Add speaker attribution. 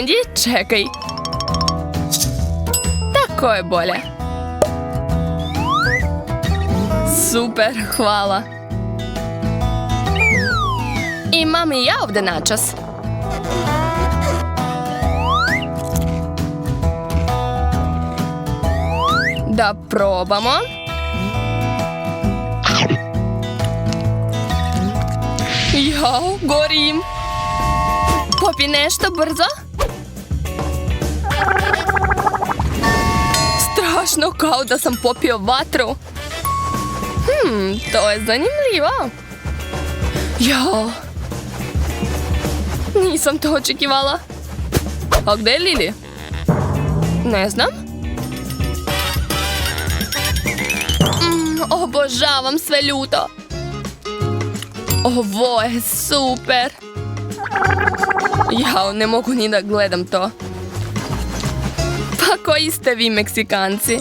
Speaker 1: Candy, čekaj. Tako je bolje. Super, hvala. Imam i ja ovdje načas. Da probamo. Jao, gorim. Popi nešto brzo. Strašno, kao da sam popio vatru. To je zanimljivo. Jao. Nisam to očekivala. A gdje je Lili? Ne znam. Obožavam sve ljuto. Ovo je super. Jao, ne mogu ni da gledam to. Pa koji ste vi Meksikanci?